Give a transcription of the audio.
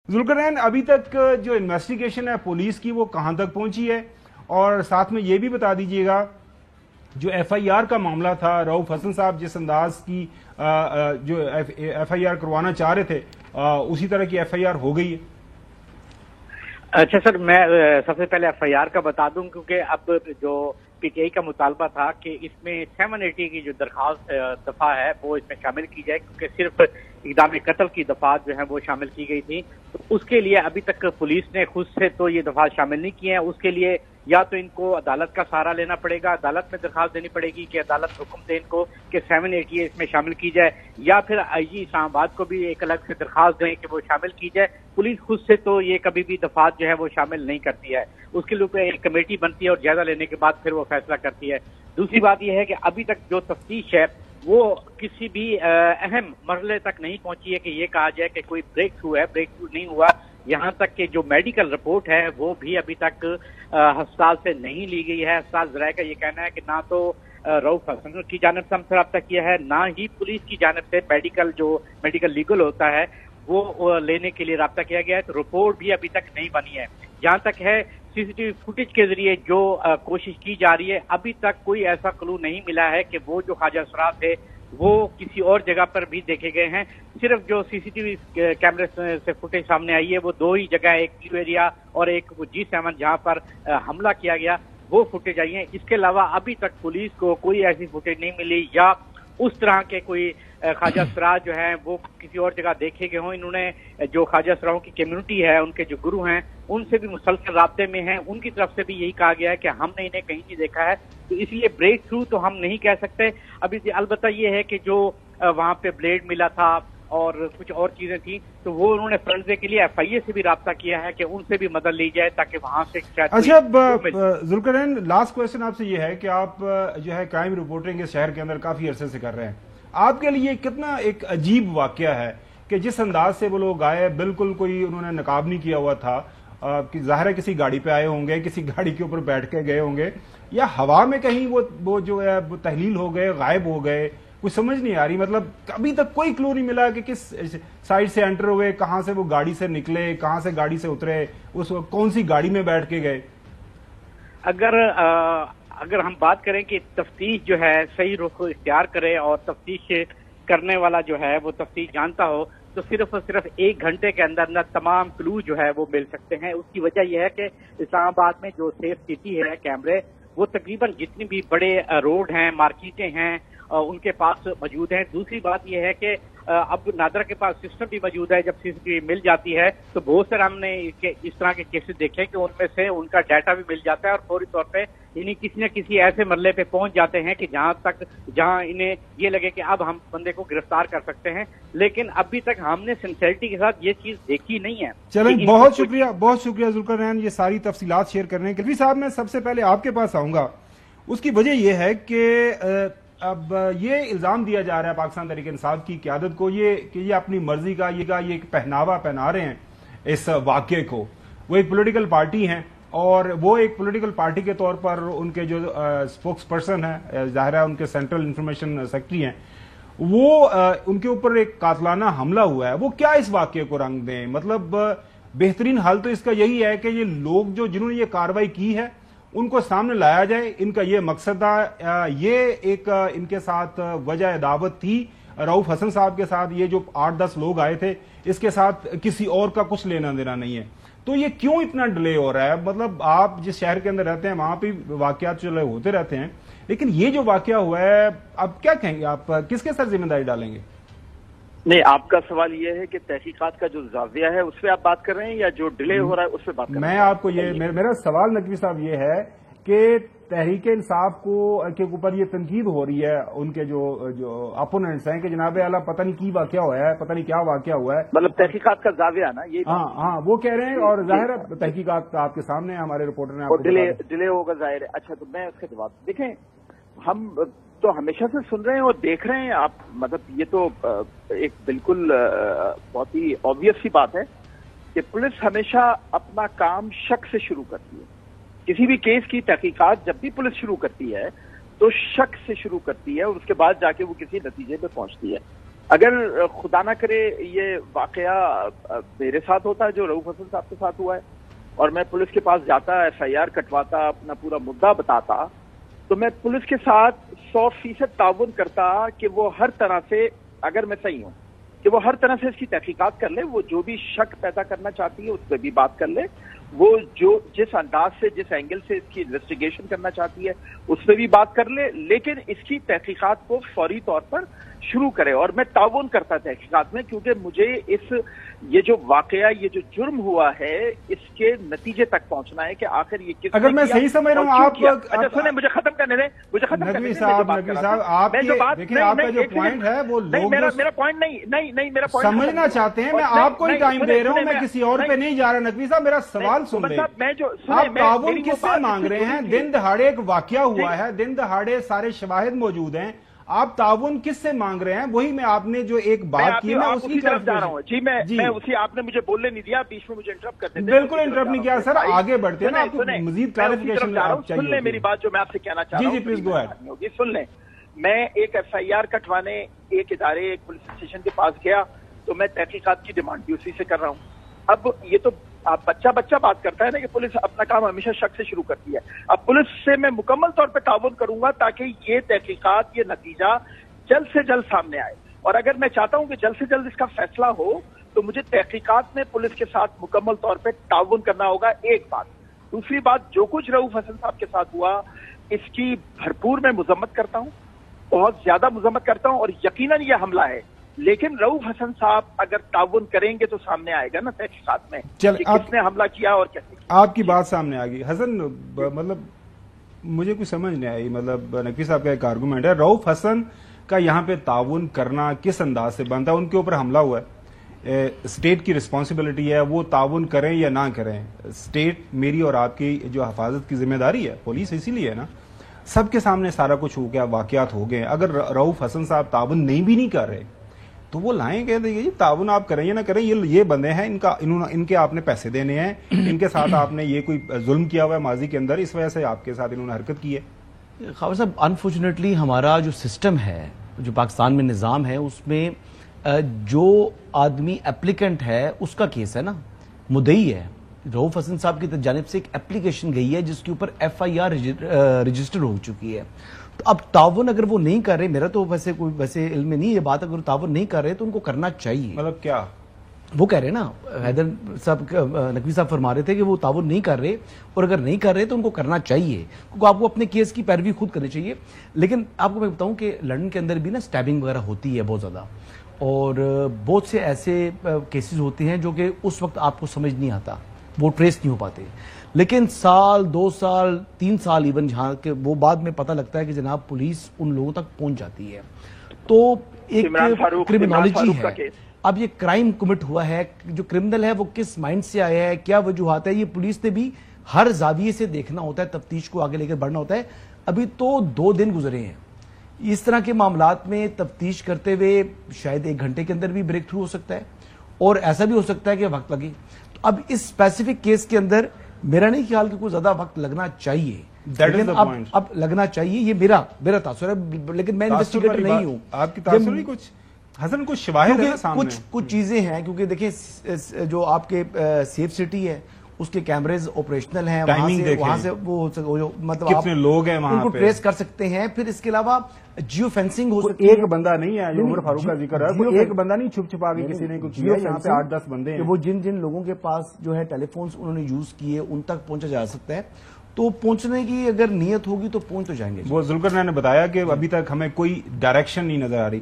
जुल्करनैन, अभी तक जो इन्वेस्टिगेशन है पुलिस की वो कहां तक पहुंची है? और साथ में ये भी बता दीजिएगा जो एफआईआर का मामला था, रऊफ हसन साहब जिस अंदाज की जो एफआईआर करवाना चाह रहे थे उसी तरह की एफआईआर हो गई है। अच्छा सर, मैं सबसे पहले एफआईआर का बता दूं क्योंकि अब जो पीटीआई का मुतालबा था कि इसमें 780 की जो दरखास्त दफा है वो इसमें शामिल की जाए, क्योंकि सिर्फ इक़दाम कत्ल की दफात जो है वो शामिल की गई थी। तो उसके लिए अभी तक पुलिस ने खुद से तो ये दफात शामिल नहीं किए हैं। उसके लिए या तो इनको अदालत का सहारा लेना पड़ेगा, अदालत में दरखास्त देनी पड़ेगी कि अदालत हुक्म दे इनको कि 780 इसमें शामिल की जाए, या फिर आईजी इस्लामाबाद को भी एक अलग से दरखास्त दें कि वो शामिल की जाए। पुलिस खुद से तो ये कभी भी दफात जो है वो शामिल नहीं करती है, उसके लिए एक कमेटी बनती है और जायजा लेने के बाद फिर वो फैसला करती है। दूसरी बात यह है कि अभी तक जो तफ्तीश है वो किसी भी अहम मरहले तक नहीं पहुंची है कि ये कहा जाए कि कोई ब्रेक थ्रू है। ब्रेक थ्रू नहीं हुआ। यहाँ तक कि जो मेडिकल रिपोर्ट है वो भी अभी तक अस्पताल से नहीं ली गई है। अस्पताल ज़राए का ये कहना है कि ना तो रऊफ हसन की जानिब से हमसे रब्ता किया है, ना ही पुलिस की जानिब से मेडिकल लीगल होता है वो लेने के लिए रब्ता किया गया है। तो रिपोर्ट भी अभी तक नहीं बनी है। जहाँ तक है सीसीटीवी फुटेज के जरिए जो कोशिश की जा रही है, अभी तक कोई ऐसा क्लू नहीं मिला है कि वो जो ख्वाजा असरार थे वो किसी और जगह पर भी देखे गए हैं। सिर्फ जो सीसीटीवी कैमरे से फुटेज सामने आई है वो दो ही जगह, एक क्यू एरिया और एक G7 जहां पर हमला किया गया, वो फुटेज आई है। इसके अलावा अभी तक पुलिस को कोई ऐसी फुटेज नहीं मिली या उस तरह के कोई ख्वाजा असरार जो है वो किसी और जगह देखे गए हों। इन्होंने जो ख्वाजा असरारों की कम्युनिटी है, उनके जो गुरु हैं, उनसे भी मुसलसल राब्ते में हैं। उनकी तरफ से भी यही कहा गया है कि हमने इन्हें कहीं नहीं देखा है। तो इसलिए ब्रेक थ्रू तो हम नहीं कह सकते अभी। अलबत्ता ये है कि जो वहां पे ब्लेड मिला था और कुछ और चीजें थी, तो वो उन्होंने फर्जे के लिए एफआईए से भी राब्ता किया है कि उनसे भी मदद ली जाए ताकि वहां से अच्छा, जुल्करनैन, लास्ट क्वेश्चन आपसे ये है कि आप जो है क्राइम रिपोर्टिंग इस शहर के अंदर काफी अरसे से कर रहे हैं। आपके लिए कितना एक अजीब वाकया है कि जिस अंदाज से वो लोग आए, बिल्कुल कोई उन्होंने नकाब नहीं किया हुआ था, कि जाहिर है किसी गाड़ी पे आए होंगे, किसी गाड़ी के ऊपर बैठ के गए होंगे, या हवा में कहीं वो जो है वो तहलील हो गए, गायब हो गए, कुछ समझ नहीं आ रही। मतलब अभी तक कोई क्लू नहीं मिला कि किस साइड से एंटर हुए, कहां से वो गाड़ी से निकले, कहां से गाड़ी से उतरे, कौन सी गाड़ी में बैठ के गए। अगर हम बात करें कि तफ्तीश जो है सही रुख इख्तियार करे और तफ्तीश करने वाला जो है वो तफ्तीश जानता हो, तो सिर्फ और सिर्फ 1 घंटे के अंदर अंदर तमाम क्लू जो है वो मिल सकते हैं। उसकी वजह यह है कि इस्लामाबाद में जो सेफ सिटी है कैमरे, वो तकरीबन जितनी भी बड़े रोड हैं, मार्केटें हैं, उनके पास मौजूद हैं। दूसरी बात यह है कि अब नादरा के पास सिस्टम भी मौजूद है। जब सीसीटीवी मिल जाती है तो बहुत सारे हमने इस तरह के केसेस देखे कि उनमें से उनका डाटा भी मिल जाता है और फौरी तौर पे यानी किसी न किसी ऐसे मरले पे पहुंच जाते हैं कि जहां इन्हें ये लगे कि अब हम बंदे को गिरफ्तार कर सकते हैं। लेकिन अभी तक हमने सिंसियरिटी के साथ ये चीज देखी नहीं है। चलें, बहुत शुक्रिया जुल्करनैन ये सारी तफसीलात शेयर करने के लिए। साहब, मैं सबसे पहले आपके पास आऊंगा। उसकी वजह यह है कि अब ये इल्जाम दिया जा रहा है पाकिस्तान तहरीक इंसाफ की क़यादत को कि ये अपनी मर्जी का ये एक पहनावा पहना रहे हैं इस वाक़े को। वो एक पॉलिटिकल पार्टी हैं और वो एक पॉलिटिकल पार्टी के तौर पर उनके जो स्पोक्स पर्सन है, ज़ाहिर है उनके सेंट्रल इंफॉर्मेशन सेक्रेटरी हैं, वो उनके ऊपर एक कातलाना हमला हुआ है। वो क्या इस वाक़े को रंग दें? मतलब बेहतरीन हल तो इसका यही है कि ये लोग जिन्होंने ये कार्रवाई की है उनको सामने लाया जाए। इनका ये मकसद था, ये एक इनके साथ वजह दावत थी रऊफ हसन साहब के साथ। ये जो 8-10 लोग आए थे, इसके साथ किसी और का कुछ लेना देना नहीं है। तो ये क्यों इतना डिले हो रहा है? मतलब आप जिस शहर के अंदर रहते हैं वहां भी वाकयात चले होते रहते हैं, लेकिन ये जो वाकया हुआ है, अब क्या कहेंगे आप? किसके सर जिम्मेदारी डालेंगे? नहीं, आपका सवाल ये है कि तहकीकात का जो जाविया है उस पर आप बात कर रहे हैं या जो डिले हो रहा है उस पर बात कर रहे हैं? मैं आपको मेरा सवाल नकवी साहब ये है कि तहरीक इंसाफ के ऊपर ये तनकीद हो रही है उनके जो अपोनेंट्स हैं कि जनाब आला पता नहीं की वाकया हुआ है, पता नहीं क्या वाकया हुआ है। मतलब तहकीकात का जाविया ना ये? हाँ, वो कह रहे हैं और जाहिर है तहकीकात आपके सामने हमारे रिपोर्टर ने आपको डिले होगा, जाहिर है। अच्छा, तो मैं उसका जवाब देखें, हम तो हमेशा से सुन रहे हैं और देख रहे हैं आप, मतलब ये तो एक बिल्कुल बहुत ही ऑब्वियस सी बात है कि पुलिस हमेशा अपना काम शक से शुरू करती है। किसी भी केस की तहकीकात जब भी पुलिस शुरू करती है तो शक से शुरू करती है और उसके बाद जाके वो किसी नतीजे पे पहुंचती है। اگر خدا نہ کرے یہ واقعہ میرے ساتھ ہوتا ہے جو رؤوف حسن صاحب کے ساتھ ہوا ہے، اور میں پولیس کے پاس جاتا، FIR کٹواتا، اپنا پورا مدعا بتاتا، تو میں پولیس کے ساتھ 100% تعاون کرتا کہ وہ ہر طرح سے، اگر میں صحیح ہوں، کہ وہ ہر طرح سے اس کی تحقیقات کر لے، وہ جو بھی شک پیدا کرنا چاہتی ہے اس پہ بھی بات کر لے، وہ جو جس انداز سے، جس اینگل سے اس کی انویسٹیگیشن کرنا چاہتی ہے اس پہ بھی بات کر لے، لیکن اس کی تحقیقات کو فوری طور پر شروع کرے۔ اور میں تعاون کرتا تحقیقات میں، کیونکہ مجھے یہ جو واقعہ، یہ جو جرم ہوا ہے، اس کے نتیجے تک پہنچنا ہے کہ آخر یہ کس نے اگر میں کیا صحیح سمجھ رہا ہوں، اور آپ کیوں کیا۔ اچھا سنیں، مجھے ختم کرنے دیں، مجھے ختم کرنے دیں۔ نقوی صاحب، آپ دیکھیں، آپ کا جو پوائنٹ ہے وہ لوگ میرا پوائنٹ نہیں، میرا پوائنٹ سمجھنا چاہتے ہیں۔ میں آپ کو ہی ٹائم دے رہا ہوں، میں کسی اور پہ نہیں جا رہا۔ نقوی صاحب میرا سوال سن لیں، آپ تعاون کس سے مانگ رہے ہیں؟ دن دہاڑے ایک واقعہ ہوا ہے، دن دہاڑے سارے شواہد موجود ہیں، آپ تعاون کس سے مانگ رہے ہیں؟ وہی میں آپ نے جو ایک بات کی، میں اسی طرف جا رہا ہوں۔ جی میں اسی، آپ نے مجھے بولنے نہیں دیا، بیچ میں مجھے انٹرپٹ کرتے تھے۔ بالکل انٹرپٹ نہیں کیا سر، آگے بڑھتے ہیں نا، آپ کو مزید کلیریفیکیشن چاہیے۔ سن لیں میری بات جو میں آپ سے کہنا چاہ رہا ہوں۔ جی پلیز گو اہیڈ۔ سن لیں، میں ایک FIR کٹوانے ایک ادارے، ایک پولیس اسٹیشن کے پاس گیا، تو میں تحقیقات کی ڈیمانڈ بھی اسی سے کر رہا ہوں۔ اب یہ تو بچہ بات کرتا ہے نا کہ پولیس اپنا کام ہمیشہ شک سے شروع کرتی ہے۔ اب پولیس سے میں مکمل طور پہ تعاون کروں گا تاکہ یہ تحقیقات، یہ نتیجہ جلد سے جلد سامنے آئے، اور اگر میں چاہتا ہوں کہ جلد سے جلد اس کا فیصلہ ہو تو مجھے تحقیقات میں پولیس کے ساتھ مکمل طور پہ تعاون کرنا ہوگا، ایک بات۔ دوسری بات، جو کچھ رؤوف حسن صاحب کے ساتھ ہوا اس کی بھرپور میں مذمت کرتا ہوں، بہت زیادہ مذمت کرتا ہوں، اور یقیناً یہ حملہ ہے، لیکن رؤوف حسن صاحب اگر تعاون کریں گے تو سامنے آئے گا نا تحقیقات میں کہ کس نے حملہ کیا اور کیسے کیا۔ آپ کی بات سامنے آ گئی حسن، مطلب مجھے کچھ سمجھ نہیں آئی، مطلب نقوی صاحب کا ایک آرگومنٹ ہے، رؤوف حسن کا یہاں پہ تعاون کرنا کس انداز سے بنتا ہے؟ ان کے اوپر حملہ ہوا ہے، اسٹیٹ کی رسپانسبلٹی ہے، وہ تعاون کریں یا نہ کریں، اسٹیٹ میری اور آپ کی جو حفاظت کی ذمہ داری ہے، پولیس اسی لیے ہے نا، سب کے سامنے سارا کچھ ہو گیا، واقعات ہو گئے، اگر رؤوف حسن صاحب تعاون نہیں کر رہے تو وہ لائیں کہہ دیں گے جی تعاون آپ کریں یا نہ کریں، یہ بندے ہیں، ان کے آپ نے پیسے دینے ہیں، ان کے ساتھ آپ نے یہ کوئی ظلم کیا ہوا ہے ماضی کے اندر، اس وجہ سے آپ کے ساتھ انہوں نے حرکت کی ہے۔ خاور صاحب، انفارچونیٹلی ہمارا جو سسٹم ہے، جو پاکستان میں نظام ہے، اس میں جو آدمی اپلیکنٹ ہے اس کا کیس ہے نا، مدعی ہے۔ رؤوف حسن صاحب کی جانب سے ایک اپلیکیشن گئی ہے جس کے اوپر FIR رجسٹر ہو چکی ہے، تو اب تعاون اگر وہ نہیں کر رہے، میرا تو ویسے علم میں نہیں یہ بات، اگر تعاون نہیں کر رہے تو ان کو کرنا چاہیے۔ مطلب کیا وہ کہہ رہے ہیں نا، حیدر صاحب، نقوی صاحب فرما رہے تھے کہ وہ تعاون نہیں کر رہے، اور اگر نہیں کر رہے تو ان کو کرنا چاہیے، کیونکہ آپ کو اپنے کیس کی پیروی خود کرنی چاہیے۔ لیکن آپ کو میں بتاؤں کہ لندن کے اندر بھی نا سٹیبنگ وغیرہ ہوتی ہے بہت زیادہ، اور بہت سے ایسے کیسز ہوتے ہیں جو کہ اس وقت آپ کو سمجھ نہیں آتا، وہ ٹریس نہیں ہو پاتے، لیکن سال، 2 سال، 3 سال ایون جہاں کہ وہ بعد میں پتہ لگتا ہے کہ جناب پولیس ان لوگوں تک پہنچ جاتی ہے۔ تو ایک کرمنالوجی ہے، اب یہ کرائم کمٹ ہوا ہے، جو کرمنل ہے وہ کس مائنڈ سے آیا ہے، کیا وجوہات ہے، یہ پولیس نے بھی ہر زاویے سے دیکھنا ہوتا ہے، تفتیش کو آگے لے کر بڑھنا ہوتا ہے۔ ابھی تو 2 دن گزرے ہیں، اس طرح کے معاملات میں تفتیش کرتے ہوئے شاید 1 گھنٹے کے اندر بھی بریک تھرو ہو سکتا ہے، اور ایسا بھی ہو سکتا ہے کہ وقت لگے۔ تو اب اس اسپیسیفک کیس کے اندر میرا نہیں خیال کہ کوئی زیادہ وقت لگنا چاہیے، لیکن اب لگنا چاہیے، یہ میرا تاثر ہے، لیکن میں انویسٹیگیٹر نہیں ہوں۔ آپ کی تاثر نہیں کچھ حسن، کچھ شواہد ہے سامنے، کچھ چیزیں ہیں، کیونکہ دیکھیں جو آپ کے سیف سٹی ہے اس کے کیمریز آپریشنل ہیں، وہاں سے وہ مطلب کتنے لوگ ہیں وہاں ان کو ٹریس کر سکتے ہیں، پھر اس کے علاوہ جیو فینسنگ ہو سکتی ہے۔ ایک بندہ نہیں ہے جو عمر فاروق کا ذکر ہے، ایک بندہ نہیں چھپ چھپا کے کسی نے کچھ کیا، یہاں پہ 8-10 بندے ہیں، وہ جن لوگوں کے پاس جو ہے ٹیلی فونز انہوں نے یوز کیے ان تک پہنچا جا سکتا ہے، تو پہنچنے کی اگر نیت ہوگی تو پہنچ تو جائیں گے۔ وہ ذوالقرنین نے بتایا کہ ابھی تک ہمیں کوئی ڈائریکشن نہیں نظر آ رہی۔